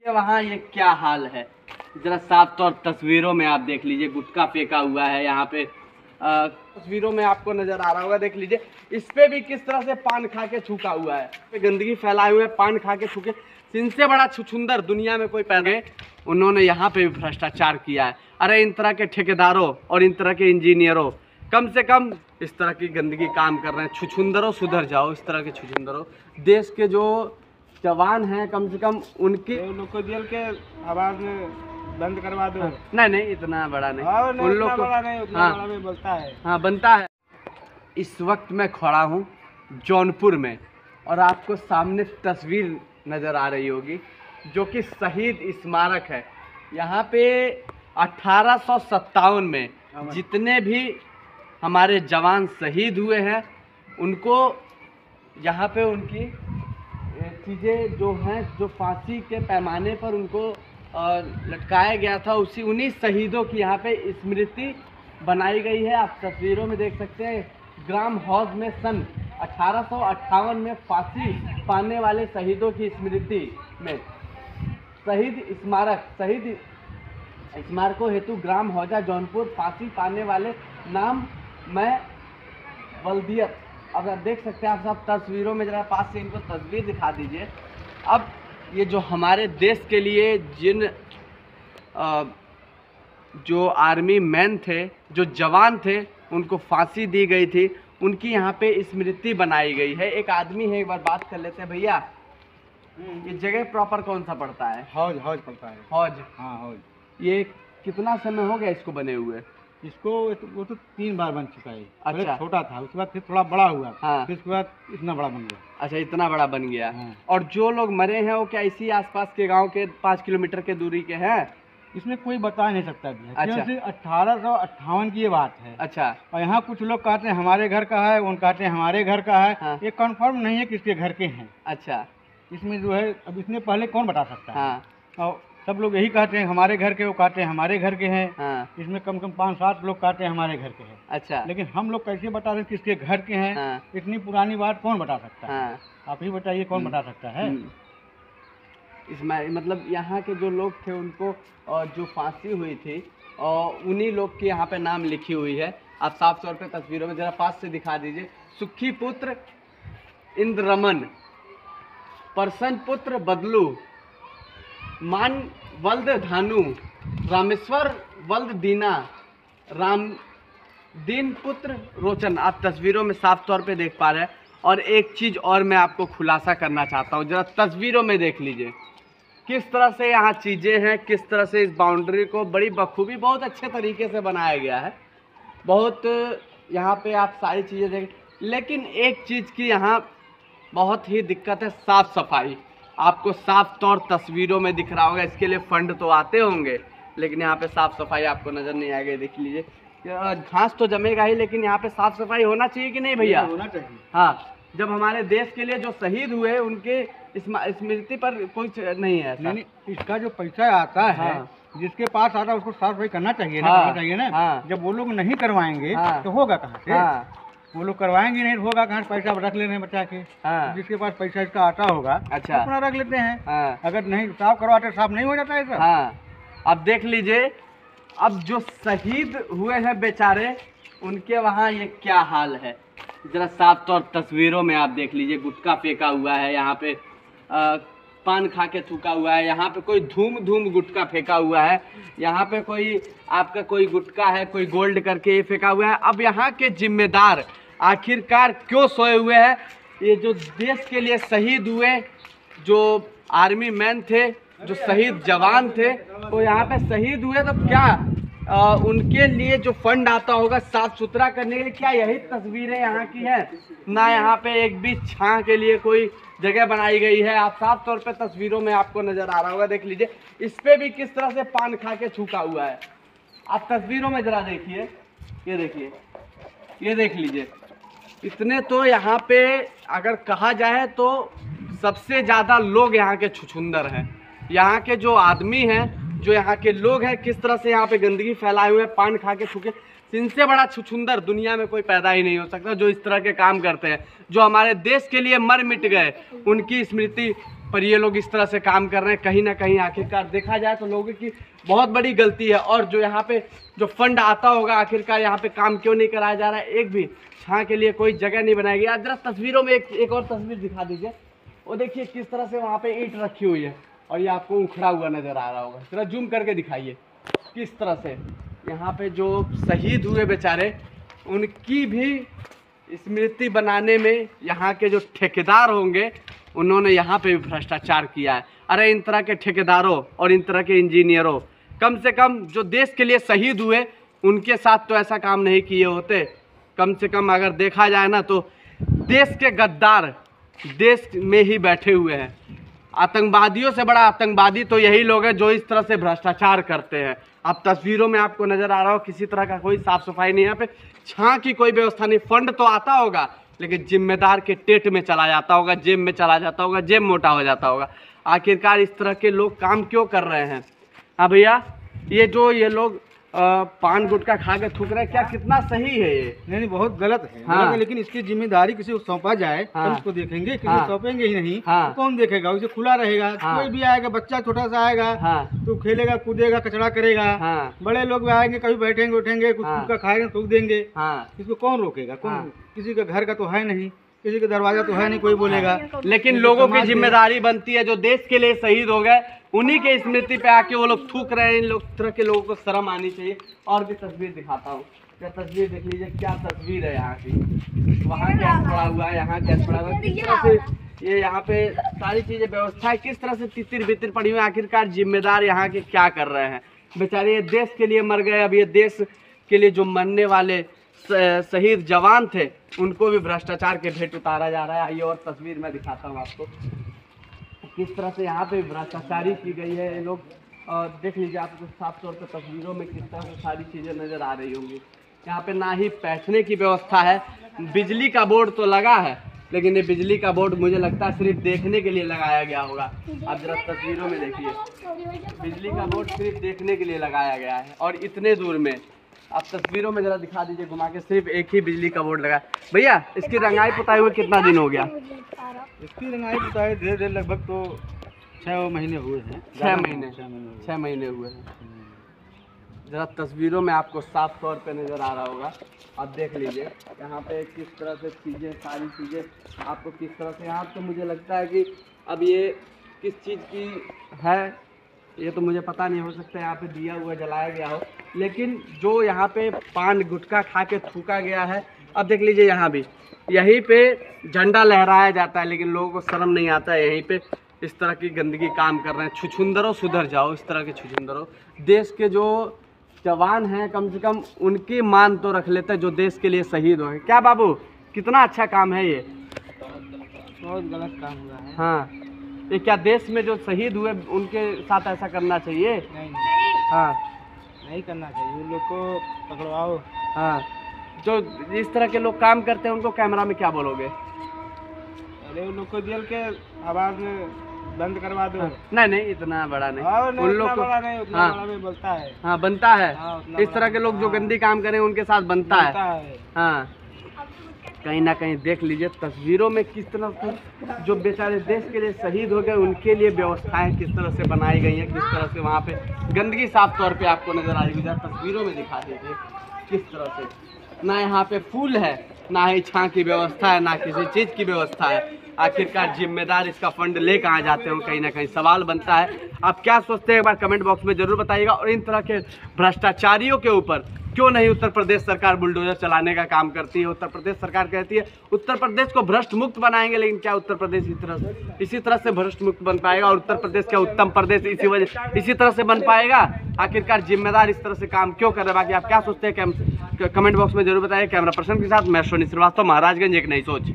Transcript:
वहाँ ये क्या हाल है, जरा साफ तौर तस्वीरों में आप देख लीजिए। गुटखा फेंका हुआ है यहाँ पे, तस्वीरों में आपको नजर आ रहा होगा, देख लीजिए। इस पे भी किस तरह से पान खा के थूका हुआ है, गंदगी फैलाए हुए पान खा के थूके। इनसे बड़ा छुछुंदर दुनिया में कोई पैदा नहीं। उन्होंने यहाँ पे भी भ्रष्टाचार किया है। अरे इन तरह के ठेकेदारों और इन तरह के इंजीनियरों, कम से कम इस तरह की गंदगी काम कर रहे हैं। छुछुंदरों सुधर जाओ, इस तरह के छुछुंदरों। देश के जो जवान हैं कम से कम उनकी लोको जेल के आवाज में बंद करवा दो। नहीं इतना बड़ा नहीं, उन लोग को बड़ा में बोलता है। हाँ बनता है। इस वक्त मैं खड़ा हूँ जौनपुर में और आपको सामने तस्वीर नज़र आ रही होगी जो कि शहीद स्मारक है। यहाँ पे 1857 में जितने भी हमारे जवान शहीद हुए हैं उनको यहाँ पे उनकी चीज़ें जो हैं, जो फांसी के पैमाने पर उनको लटकाया गया था, उन्हीं शहीदों की यहाँ पे स्मृति बनाई गई है। आप तस्वीरों में देख सकते हैं। ग्राम हाउस में सन 1858 में फांसी पाने वाले शहीदों की स्मृति में शहीद स्मारकों हेतु ग्राम हौजा जौनपुर फांसी पाने वाले नाम में बल्दियत। अब आप देख सकते हैं, आप सब तस्वीरों में जरा पास से इनको तस्वीर दिखा दीजिए। अब ये जो हमारे देश के लिए जिन जो आर्मी मैन थे, जो जवान थे, उनको फांसी दी गई थी, उनकी यहाँ पे स्मृति बनाई गई है। एक आदमी है, एक बार बात कर लेते हैं। भैया ये जगह प्रॉपर कौन सा पड़ता है? हौज पड़ता है। हौज, हाँ हौज। ये कितना समय हो गया इसको बने हुए? इसको वो तो 3 बार बन चुका है। अच्छा। छोटा था, उसके बाद फिर थोड़ा बड़ा हुआ। हाँ। फिर उसके बाद इतना बड़ा बन गया। अच्छा, इतना बड़ा बन गया। हाँ। और जो लोग मरे हैं वो क्या इसी आसपास के गांव के 5 किलोमीटर के दूरी के हैं? इसमें कोई बता नहीं सकता भी है। अच्छा। क्योंकि 1858 की ये बात है। अच्छा। और यहाँ कुछ लोग कहते हैं हमारे घर का है, उन कहते हैं हमारे घर का है। हाँ। ये कंफर्म नहीं है किसके घर के हैं। अच्छा। इसमें जो है अब इसमें पहले कौन बता सकता है। हाँ। और सब लोग यही कहते हैं हमारे घर के, वो कहते हैं हमारे घर के हैं। हाँ। इसमें कम से कम 5-7 लोग कहते हैं हमारे घर के हैं। अच्छा। लेकिन हम लोग कैसे बता रहे किसके घर के हैं? हाँ। इतनी पुरानी बात कौन बता सकता है? हाँ। आप ही बताइए कौन बता सकता है? इसमें मतलब यहाँ के जो लोग थे उनको जो फांसी हुई थी और उन्हीं लोग के यहाँ पे नाम लिखी हुई है। आप साफ तौर पे तस्वीरों में जरा पास से दिखा दीजिए। सुखी पुत्र इंद्रमन, परसन पुत्र बदलू, मान वल्द धानु, रामेश्वर वल्द दीना, राम दीन पुत्र रोचन। आप तस्वीरों में साफ तौर पे देख पा रहे हैं। और एक चीज़ और मैं आपको खुलासा करना चाहता हूँ, जरा तस्वीरों में देख लीजिए किस तरह से यहाँ चीज़ें हैं, किस तरह से इस बाउंड्री को बड़ी बखूबी बहुत अच्छे तरीके से बनाया गया है। बहुत यहाँ पे आप सारी चीज़ें देख, लेकिन एक चीज़ की यहाँ बहुत ही दिक्कत है, साफ़ सफाई। आपको साफ तौर तस्वीरों में दिख रहा होगा, इसके लिए फंड तो आते होंगे लेकिन यहाँ पे साफ़ सफाई आपको नज़र नहीं आएगी। देख लीजिए, घास तो जमेगा ही लेकिन यहाँ पे साफ़ सफाई होना चाहिए कि नहीं भैया? होना चाहिए। हाँ, जब हमारे देश के लिए जो शहीद हुए उनके स्मृति पर कोई नहीं है। नहीं, इसका जो पैसा आता है, हाँ। जिसके पास आता है उसको साफ सफाई करना चाहिए ना। हाँ। करना चाहिए ना। हाँ। जब वो लोग नहीं करवाएंगे हाँ। तो होगा कहाँ से? हाँ। वो लोग करवाएंगे नहीं तो होगा कहाँ से? पैसा रख लेने बचा के। हाँ। जिसके पास पैसा इसका आता होगा अच्छा। अपना रख लेते हैं। हाँ। अगर नहीं साफ करवाते साफ नहीं हो जाता है सर। हाँ। अब देख लीजिए, अब जो शहीद हुए हैं बेचारे, उनके वहाँ ये क्या हाल है, जरा साफ तौर तस्वीरों में आप देख लीजिए। गुटखा फेंका हुआ है यहाँ पे, पान खा के थूका हुआ है। यहाँ पे कोई धूम गुटखा फेंका हुआ है। यहाँ पे कोई आपका कोई गुटखा है, कोई गोल्ड करके ये फेंका हुआ है। अब यहाँ के जिम्मेदार आखिरकार क्यों सोए हुए हैं? ये जो देश के लिए शहीद हुए, जो आर्मी मैन थे, जो शहीद जवान थे, वो यहाँ पे शहीद हुए, तो क्या उनके लिए जो फंड आता होगा साफ सुथरा करने के लिए, क्या यही तस्वीरें यहाँ की हैं? ना यहाँ पे एक भी छां के लिए कोई जगह बनाई गई है। आप साफ तौर पे तस्वीरों में आपको नज़र आ रहा होगा, देख लीजिए। इस पे भी किस तरह से पान खा के थूका हुआ है। आप तस्वीरों में ज़रा देखिए, ये देखिए, ये देख लीजिए। इतने तो यहाँ पे अगर कहा जाए तो सबसे ज़्यादा लोग यहाँ के छुछुंदर हैं। यहाँ के जो आदमी हैं, जो यहाँ के लोग हैं, किस तरह से यहाँ पे गंदगी फैलाए हुए पान खा के थूके। इनसे बड़ा छुछुंदर दुनिया में कोई पैदा ही नहीं हो सकता जो इस तरह के काम करते हैं, जो हमारे देश के लिए मर मिट गए, उनकी स्मृति पर ये लोग इस तरह से काम कर रहे हैं। कहीं ना कहीं आखिरकार देखा जाए तो लोगों की बहुत बड़ी गलती है। और जो यहाँ पे जो फंड आता होगा, आखिरकार यहाँ पे काम क्यों नहीं कराया जा रहा है? एक भी छां के लिए कोई जगह नहीं बनाई गई। आप जरा तस्वीरों में एक और तस्वीर दिखा दीजिए। वो देखिए किस तरह से वहाँ पे ईंट रखी हुई है और ये आपको उखड़ा हुआ नज़र आ रहा होगा। जरा जूम करके दिखाइए किस तरह से यहाँ पे जो शहीद हुए बेचारे, उनकी भी स्मृति बनाने में यहाँ के जो ठेकेदार होंगे उन्होंने यहाँ पे भी भ्रष्टाचार किया है। अरे इन तरह के ठेकेदारों और इन तरह के इंजीनियरों, कम से कम जो देश के लिए शहीद हुए उनके साथ तो ऐसा काम नहीं किए होते। कम से कम अगर देखा जाए ना तो देश के गद्दार देश में ही बैठे हुए हैं। आतंकवादियों से बड़ा आतंकवादी तो यही लोग हैं जो इस तरह से भ्रष्टाचार करते हैं। अब तस्वीरों में आपको नज़र आ रहा हो किसी तरह का कोई साफ सफाई नहीं, यहाँ पे छां की कोई व्यवस्था नहीं। फंड तो आता होगा लेकिन जिम्मेदार के टेट में चला जाता होगा, जेब में चला जाता होगा, जेब मोटा हो जाता होगा। आखिरकार इस तरह के लोग काम क्यों कर रहे हैं? हाँ भैया, ये लोग पान गुटखा खा के थूक रहे हैं, क्या कितना सही है ये? नहीं, बहुत गलत है। हाँ। गलत है, लेकिन इसकी जिम्मेदारी किसी को सौंपा जाए हाँ। तो उसको देखेंगे, किसी हाँ। को सौंपेंगे ही नहीं। हाँ। तो कौन देखेगा? उसे खुला रहेगा। हाँ। कोई भी आएगा, बच्चा छोटा सा आएगा हाँ। तो खेलेगा, कूदेगा, कचरा करेगा। हाँ। बड़े लोग भी आएंगे, कभी बैठेंगे उठेंगे, कुछ हाँ। का खाएंगे, थूक देंगे। हाँ। इसको कौन रोकेगा? कौन? हाँ। किसी का घर का तो है नहीं, किसी का दरवाजा तो है नहीं, कोई बोलेगा। लेकिन लोगों की जिम्मेदारी बनती है, जो देश के लिए शहीद हो गए उन्हीं के स्मृति पे आके वो लोग थूक रहे हैं। इन लोग तरह के लोगों को शर्म आनी चाहिए। और भी तस्वीर दिखाता हूँ, क्या तस्वीर देख लीजिए, क्या तस्वीर है यहाँ की। वहाँ गैस पड़ा हुआ है, यहाँ गैस पड़ा हुआ है, किस तरह से ये यहाँ पे सारी चीजें व्यवस्था है, किस तरह से तितर बितर पड़ी हुई है। आखिरकार जिम्मेदार यहाँ के क्या कर रहे हैं? बेचारे ये देश के लिए मर गए। अब ये देश के लिए जो मरने वाले शहीद जवान थे उनको भी भ्रष्टाचार के भेंट उतारा जा रहा है। आइए और तस्वीर में दिखाता हूँ आपको किस तरह से यहाँ पे भ्रष्टाचारी की गई है। ये लोग देख लीजिए, आपको साफ तौर पर तस्वीरों में किस तरह से सारी चीज़ें नज़र आ रही होंगी। यहाँ पे ना ही बैठने की व्यवस्था है, बिजली का बोर्ड तो लगा है लेकिन ये बिजली का बोर्ड मुझे लगता है सिर्फ देखने के लिए लगाया गया होगा। आप जरा तस्वीरों में देखिए, बिजली का बोर्ड सिर्फ देखने के लिए लगाया गया है और इतने दूर में। आप तस्वीरों में जरा दिखा दीजिए घुमा के, सिर्फ एक ही बिजली का बोर्ड लगा। भैया, इसकी रंगाई पुताई हुए कितना दिन हो गया? इसकी रंगाई पुताई धीरे धीरे लगभग तो 6 महीने हुए हैं। 6 महीने हुए हैं। जरा तस्वीरों में आपको साफ तौर पे नज़र आ रहा होगा, आप देख लीजिए यहाँ पे किस तरह से चीज़ें, सारी चीज़ें आपको किस तरह से। यहाँ तो मुझे लगता है कि अब ये किस चीज़ की है ये तो मुझे पता नहीं, हो सकता है यहाँ पे दिया हुआ जलाया गया हो, लेकिन जो यहाँ पे पान गुटखा खा के थूका गया है। अब देख लीजिए यहाँ भी यहीं पे झंडा लहराया जाता है लेकिन लोगों को शर्म नहीं आता है। यहीं पे इस तरह की गंदगी काम कर रहे हैं। छुछुंदरों सुधर जाओ, इस तरह के छुछुंदरों। देश के जो जवान हैं कम से कम उनकी मान तो रख लेते हैं जो देश के लिए शहीद हो गए। क्या बाबू, कितना अच्छा काम है ये? बहुत गलत काम हुआ है। हाँ, ये क्या देश में जो शहीद हुए उनके साथ ऐसा करना चाहिए? नहीं, हाँ, नहीं करना चाहिए। उन लोग को पकड़वाओ। हाँ, जो इस तरह के लोग काम करते हैं उनको कैमरा में क्या बोलोगे? अरे उन लोग को जेल के आवाज में बंद करवा दो। नहीं नहीं, इतना बड़ा नहीं। नहीं, उन लोग को उतना बड़ा में बोलता है। हाँ, बनता है। हाँ, उतना इस तरह के लोग जो गंदी काम करें उनके साथ बनता है। हाँ, कहीं ना कहीं देख लीजिए तस्वीरों में किस तरह से जो बेचारे देश के लिए शहीद हो गए उनके लिए व्यवस्थाएं किस तरह से बनाई गई हैं, किस तरह से वहाँ पे गंदगी साफ तौर पे आपको नजर आएगी। तस्वीरों में दिखा दीजिए किस तरह से ना यहाँ पे फूल है, ना ही छां की व्यवस्था है, ना किसी चीज़ की व्यवस्था है। आखिरकार जिम्मेदार इसका फंड ले कहाँ जाते हो, कहीं ना कहीं सवाल बनता है। आप क्या सोचते हैं एक बार कमेंट बॉक्स में जरूर बताइएगा। और इन तरह के भ्रष्टाचारियों के ऊपर क्यों नहीं उत्तर प्रदेश सरकार बुलडोजर चलाने का काम करती है? उत्तर प्रदेश सरकार कहती है उत्तर प्रदेश को भ्रष्ट मुक्त बनाएंगे, लेकिन क्या उत्तर प्रदेश इसी तरह से भ्रष्ट मुक्त बन पाएगा? और उत्तर प्रदेश क्या उत्तम प्रदेश इसी तरह से बन पाएगा? आखिरकार जिम्मेदार इस तरह से काम क्यों कर रहे हैं? बाकी आप क्या सोचते हैं कमेंट बॉक्स में जरूर बताइए। कैमरा पर्सन के साथ मैं सोनी श्रीवास्तव, महाराजगंज, एक नई सोच।